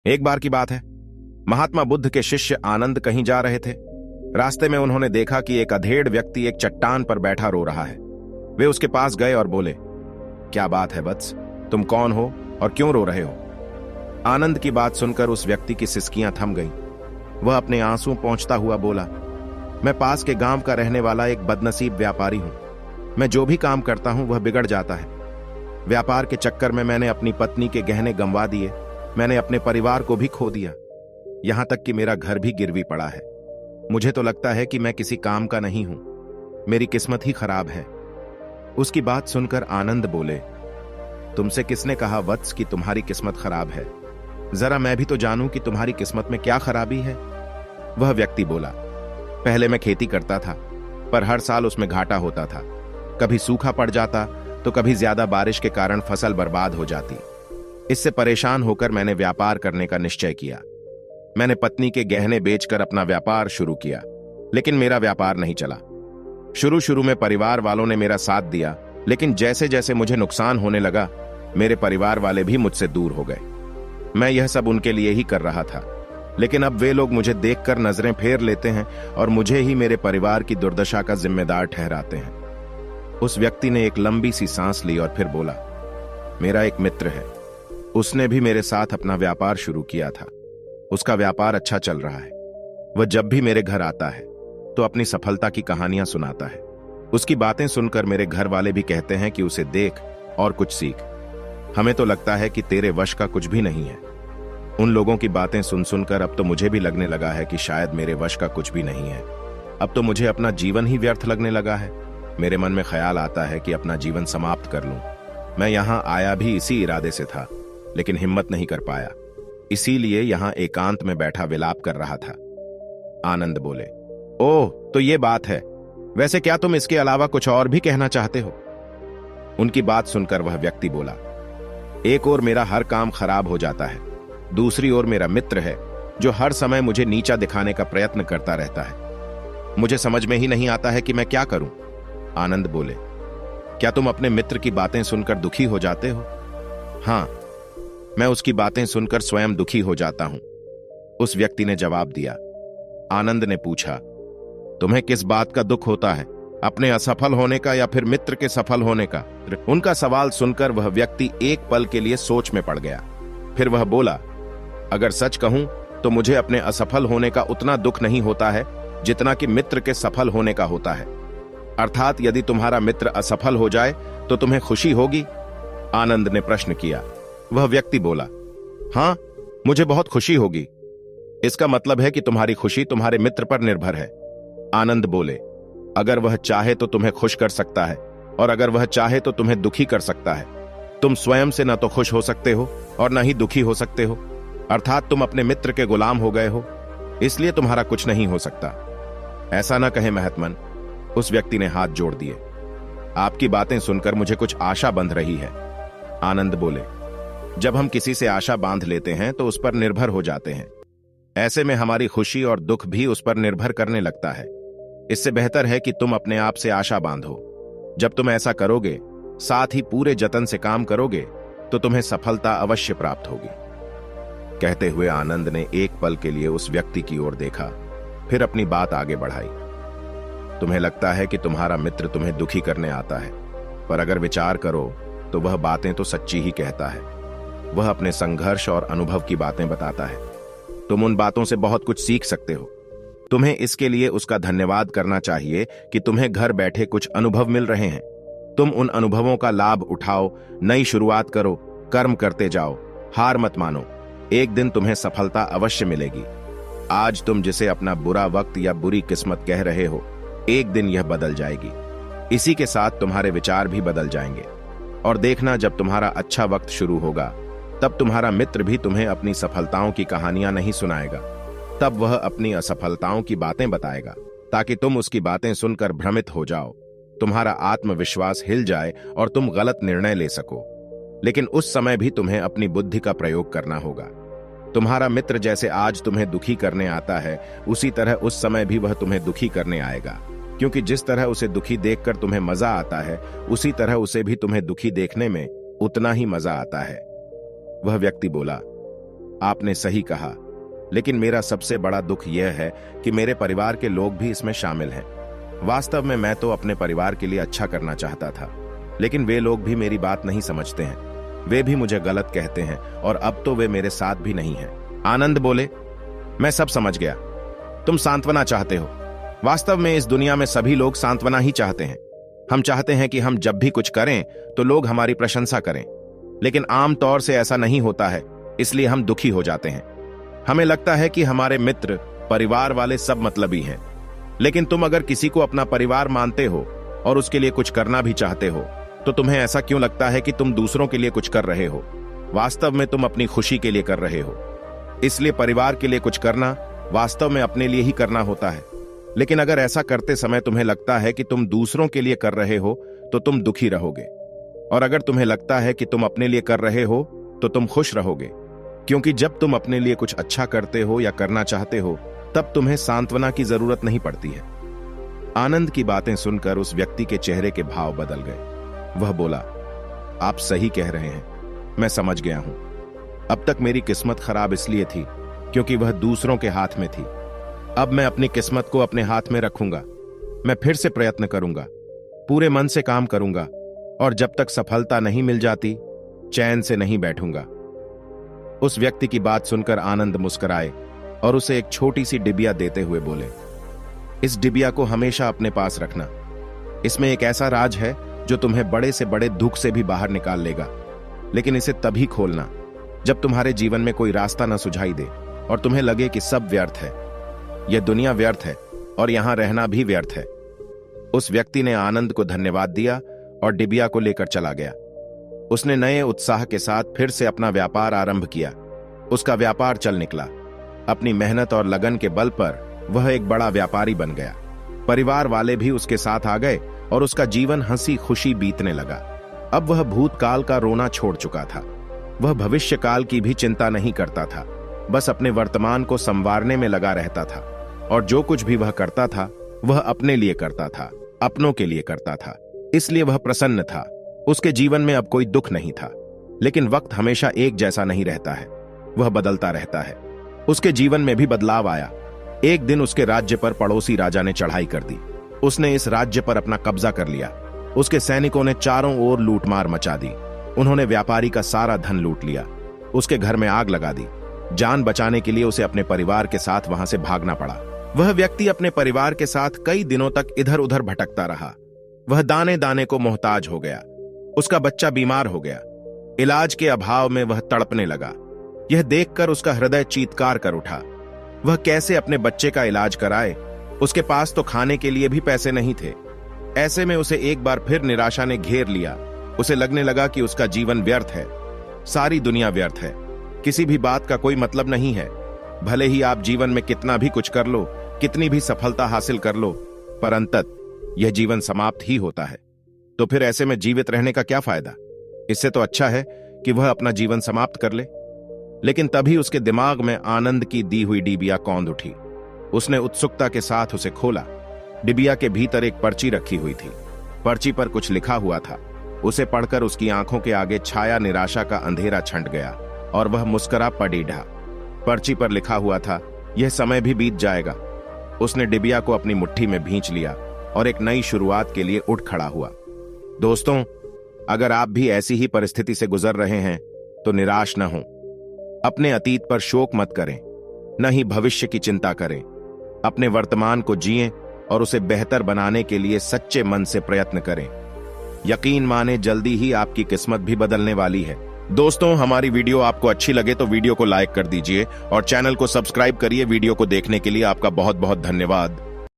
एक बार की बात है, महात्मा बुद्ध के शिष्य आनंद कहीं जा रहे थे। रास्ते में उन्होंने देखा कि एक अधेड़ व्यक्ति एक चट्टान पर बैठा रो रहा है। वे उसके पास गए और बोले, क्या बात है वत्स, तुम कौन हो और क्यों रो रहे हो? आनंद की बात सुनकर उस व्यक्ति की सिसकियां थम गईं। वह अपने आंसू पोंछता हुआ बोला, मैं पास के गांव का रहने वाला एक बदनसीब व्यापारी हूं। मैं जो भी काम करता हूं वह बिगड़ जाता है। व्यापार के चक्कर में मैंने अपनी पत्नी के गहने गंवा दिए, मैंने अपने परिवार को भी खो दिया, यहां तक कि मेरा घर भी गिरवी पड़ा है। मुझे तो लगता है कि मैं किसी काम का नहीं हूं, मेरी किस्मत ही खराब है। उसकी बात सुनकर आनंद बोले, तुमसे किसने कहा वत्स कि तुम्हारी किस्मत खराब है? जरा मैं भी तो जानूं कि तुम्हारी किस्मत में क्या खराबी है। वह व्यक्ति बोला, पहले मैं खेती करता था, पर हर साल उसमें घाटा होता था। कभी सूखा पड़ जाता तो कभी ज्यादा बारिश के कारण फसल बर्बाद हो जाती। इससे परेशान होकर मैंने व्यापार करने का निश्चय किया। मैंने पत्नी के गहने बेचकर अपना व्यापार शुरू किया, लेकिन मेरा व्यापार नहीं चला। शुरू शुरू में परिवार वालों ने मेरा साथ दिया, लेकिन जैसे जैसे मुझे नुकसान होने लगा, मेरे परिवार वाले भी मुझसे दूर हो गए। मैं यह सब उनके लिए ही कर रहा था, लेकिन अब वे लोग मुझे देखकर नजरें फेर लेते हैं और मुझे ही मेरे परिवार की दुर्दशा का जिम्मेदार ठहराते हैं। उस व्यक्ति ने एक लंबी सी सांस ली और फिर बोला, मेरा एक मित्र है, उसने भी मेरे साथ अपना व्यापार शुरू किया था। उसका व्यापार अच्छा चल रहा है। वह जब भी मेरे घर आता है तो अपनी सफलता की कहानियां सुनाता है। उसकी बातें सुनकर मेरे घर वाले भी कहते हैं कि उसे देख और कुछ सीख। हमें तो लगता है कि तेरे वश का कुछ भी नहीं है। उन लोगों की बातें सुन सुनकर अब तो मुझे भी लगने लगा है कि शायद मेरे वश का कुछ भी नहीं है। अब तो मुझे अपना जीवन ही व्यर्थ लगने लगा है। मेरे मन में ख्याल आता है कि अपना जीवन समाप्त कर लूं। मैं यहां आया भी इसी इरादे से था, लेकिन हिम्मत नहीं कर पाया, इसीलिए यहां एकांत में बैठा विलाप कर रहा था। आनंद बोले, ओह, तो ये बात है। वैसे क्या तुम इसके अलावा कुछ और भी कहना चाहते हो? उनकी बात सुनकर वह व्यक्ति बोला, एक ओर मेरा हर काम खराब हो जाता है, दूसरी ओर मेरा मित्र है जो हर समय मुझे नीचा दिखाने का प्रयत्न करता रहता है। मुझे समझ में ही नहीं आता है कि मैं क्या करूं। आनंद बोले, क्या तुम अपने मित्र की बातें सुनकर दुखी हो जाते हो? हां, मैं उसकी बातें सुनकर स्वयं दुखी हो जाता हूं, उस व्यक्ति ने जवाब दिया। आनंद ने पूछा, तुम्हें किस बात का दुख होता है, अपने असफल होने का या फिर मित्र के सफल होने का? उनका सवाल सुनकर वह व्यक्ति एक पल के लिए सोच में पड़ गया। फिर वह बोला, अगर सच कहूं तो मुझे अपने असफल होने का उतना दुख नहीं होता है जितना कि मित्र के सफल होने का होता है। अर्थात यदि तुम्हारा मित्र असफल हो जाए तो तुम्हें खुशी होगी? आनंद ने प्रश्न किया। वह व्यक्ति बोला, हां, मुझे बहुत खुशी होगी। इसका मतलब है कि तुम्हारी खुशी तुम्हारे मित्र पर निर्भर है। आनंद बोले, अगर वह चाहे तो तुम्हें खुश कर सकता है, और अगर वह चाहे तो तुम्हें दुखी कर सकता है। तुम स्वयं से न तो खुश हो सकते हो और न ही दुखी हो सकते हो, अर्थात तुम अपने मित्र के गुलाम हो गए हो, इसलिए तुम्हारा कुछ नहीं हो सकता। ऐसा न कहे महात्मन, उस व्यक्ति ने हाथ जोड़ दिए। आपकी बातें सुनकर मुझे कुछ आशा बंध रही है। आनंद बोले, जब हम किसी से आशा बांध लेते हैं तो उस पर निर्भर हो जाते हैं। ऐसे में हमारी खुशी और दुख भी उस पर निर्भर करने लगता है। इससे बेहतर है कि तुम अपने आप से आशा बांधो। जब तुम ऐसा करोगे, साथ ही पूरे जतन से काम करोगे, तो तुम्हें सफलता अवश्य प्राप्त होगी। कहते हुए आनंद ने एक पल के लिए उस व्यक्ति की ओर देखा, फिर अपनी बात आगे बढ़ाई। तुम्हें लगता है कि तुम्हारा मित्र तुम्हें दुखी करने आता है, पर अगर विचार करो तो वह बातें तो सच्ची ही कहता है। वह अपने संघर्ष और अनुभव की बातें बताता है। तुम उन बातों से बहुत कुछ सीख सकते हो। तुम्हें इसके लिए उसका धन्यवाद करना चाहिए कि तुम्हें घर बैठे कुछ अनुभव मिल रहे हैं। तुम उन अनुभवों का लाभ उठाओ, नई शुरुआत करो, कर्म करते जाओ, हार मत मानो। एक दिन तुम्हें सफलता अवश्य मिलेगी। आज तुम जिसे अपना बुरा वक्त या बुरी किस्मत कह रहे हो, एक दिन यह बदल जाएगी। इसी के साथ तुम्हारे विचार भी बदल जाएंगे। और देखना, जब तुम्हारा अच्छा वक्त शुरू होगा, तब तुम्हारा मित्र भी तुम्हें अपनी सफलताओं की कहानियां नहीं सुनाएगा। तब वह अपनी असफलताओं की बातें बताएगा, ताकि तुम उसकी बातें सुनकर भ्रमित हो जाओ, तुम्हारा आत्मविश्वास हिल जाए और तुम गलत निर्णय ले सको। लेकिन उस समय भी तुम्हें अपनी बुद्धि का प्रयोग करना होगा। तुम्हारा मित्र जैसे आज तुम्हें दुखी करने आता है, उसी तरह उस समय भी वह तुम्हें दुखी करने आएगा। क्योंकि जिस तरह उसे दुखी देखकर तुम्हें मजा आता है, उसी तरह उसे भी तुम्हें दुखी देखने में उतना ही मजा आता है। वह व्यक्ति बोला, आपने सही कहा, लेकिन मेरा सबसे बड़ा दुख यह है कि मेरे परिवार के लोग भी इसमें शामिल हैं। वास्तव में मैं तो अपने परिवार के लिए अच्छा करना चाहता था, लेकिन वे लोग भी मेरी बात नहीं समझते हैं। वे भी मुझे गलत कहते हैं और अब तो वे मेरे साथ भी नहीं हैं। आनंद बोले, मैं सब समझ गया। तुम सांत्वना चाहते हो। वास्तव में इस दुनिया में सभी लोग सांत्वना ही चाहते हैं। हम चाहते हैं कि हम जब भी कुछ करें तो लोग हमारी प्रशंसा करें, लेकिन आमतौर से ऐसा नहीं होता है, इसलिए हम दुखी हो जाते हैं। हमें लगता है कि हमारे मित्र, परिवार वाले सब मतलबी हैं। लेकिन तुम अगर किसी को अपना परिवार मानते हो और उसके लिए कुछ करना भी चाहते हो, तो तुम्हें ऐसा क्यों लगता है कि तुम दूसरों के लिए कुछ कर रहे हो? वास्तव में तुम अपनी खुशी के लिए कर रहे हो। इसलिए परिवार के लिए कुछ करना वास्तव में अपने लिए ही करना होता है। लेकिन अगर ऐसा करते समय तुम्हें लगता है कि तुम दूसरों के लिए कर रहे हो, तो तुम दुखी रहोगे। और अगर तुम्हें लगता है कि तुम अपने लिए कर रहे हो, तो तुम खुश रहोगे। क्योंकि जब तुम अपने लिए कुछ अच्छा करते हो या करना चाहते हो, तब तुम्हें सांत्वना की जरूरत नहीं पड़ती है। आनंद की बातें सुनकर उस व्यक्ति के चेहरे के भाव बदल गए। वह बोला, आप सही कह रहे हैं, मैं समझ गया हूं। अब तक मेरी किस्मत खराब इसलिए थी क्योंकि वह दूसरों के हाथ में थी। अब मैं अपनी किस्मत को अपने हाथ में रखूंगा। मैं फिर से प्रयत्न करूंगा, पूरे मन से काम करूंगा, और जब तक सफलता नहीं मिल जाती, चैन से नहीं बैठूंगा। उस व्यक्ति की बात सुनकर आनंद मुस्कुराए और उसे एक छोटी सी डिबिया देते हुए बोले, इस डिबिया को हमेशा अपने पास रखना। इसमें एक ऐसा राज है जो तुम्हें बड़े से बड़े दुख से भी बाहर निकाल लेगा। लेकिन इसे तभी खोलना जब तुम्हारे जीवन में कोई रास्ता न सुझाई दे और तुम्हें लगे कि सब व्यर्थ है। यह दुनिया व्यर्थ है और यहां रहना भी व्यर्थ है। उस व्यक्ति ने आनंद को धन्यवाद दिया और डिबिया को लेकर चला गया। उसने नए उत्साह के साथ फिर से अपना व्यापार आरंभ किया। उसका व्यापार चल निकला। अपनी मेहनत और लगन के बल पर वह एक बड़ा व्यापारी बन गया। परिवार वाले भी उसके साथ आ गए और उसका जीवन हंसी खुशी बीतने लगा। अब वह भूतकाल का रोना छोड़ चुका था। वह भविष्य काल की भी चिंता नहीं करता था, बस अपने वर्तमान को संवारने में लगा रहता था। और जो कुछ भी वह करता था, वह अपने लिए करता था, अपनों के लिए करता था। इसलिए वह प्रसन्न था। उसके जीवन में अब कोई दुख नहीं था। लेकिन वक्त हमेशा एक जैसा नहीं रहता है, वह बदलता रहता है। उसके जीवन में भी बदलाव आया। एक दिन उसके राज्य पर पड़ोसी राजा ने चढ़ाई कर दी। उसने इस राज्य पर अपना कब्जा कर लिया। उसके सैनिकों ने चारों ओर लूटमार मचा दी। उन्होंने व्यापारी का सारा धन लूट लिया। उसके घर में आग लगा दी। जान बचाने के लिए उसे अपने परिवार के साथ वहां से भागना पड़ा। वह व्यक्ति अपने परिवार के साथ कई दिनों तक इधर उधर भटकता रहा। वह दाने दाने को मोहताज हो गया। उसका बच्चा बीमार हो गया। इलाज के अभाव में वह तड़पने लगा। यह देखकर उसका हृदय चीत्कार कर उठा। वह कैसे अपने बच्चे का इलाज कराए? उसके पास तो खाने के लिए भी पैसे नहीं थे। ऐसे में उसे एक बार फिर निराशा ने घेर लिया। उसे लगने लगा कि उसका जीवन व्यर्थ है, सारी दुनिया व्यर्थ है, किसी भी बात का कोई मतलब नहीं है। भले ही आप जीवन में कितना भी कुछ कर लो, कितनी भी सफलता हासिल कर लो, पर अंततः यह जीवन समाप्त ही होता है। तो फिर ऐसे में जीवित रहने का क्या फायदा? इससे तो अच्छा है कि वह अपना जीवन समाप्त कर ले। लेकिन तभी उसके दिमाग में आनंद की दी हुई डिबिया कौंध उठी। उसने उत्सुकता के साथ उसे खोला। डिबिया के भीतर एक पर्ची रखी हुई थी। पर्ची पर कुछ लिखा हुआ था। उसे पढ़कर उसकी आंखों के आगे छाया निराशा का अंधेरा छंट गया और वह मुस्कुरा पड़ीढ़ा। पर्ची पर लिखा हुआ था, यह समय भी बीत जाएगा। उसने डिबिया को अपनी मुट्ठी में भींच लिया और एक नई शुरुआत के लिए उठ खड़ा हुआ। दोस्तों, अगर आप भी ऐसी ही परिस्थिति से गुजर रहे हैं तो निराश न हों। अपने अतीत पर शोक मत करें, न ही भविष्य की चिंता करें। अपने वर्तमान को जिएं और उसे बेहतर बनाने के लिए सच्चे मन से प्रयत्न करें। यकीन माने, जल्दी ही आपकी किस्मत भी बदलने वाली है। दोस्तों, हमारी वीडियो आपको अच्छी लगे तो वीडियो को लाइक कर दीजिए और चैनल को सब्सक्राइब करिए। वीडियो को देखने के लिए आपका बहुत बहुत धन्यवाद।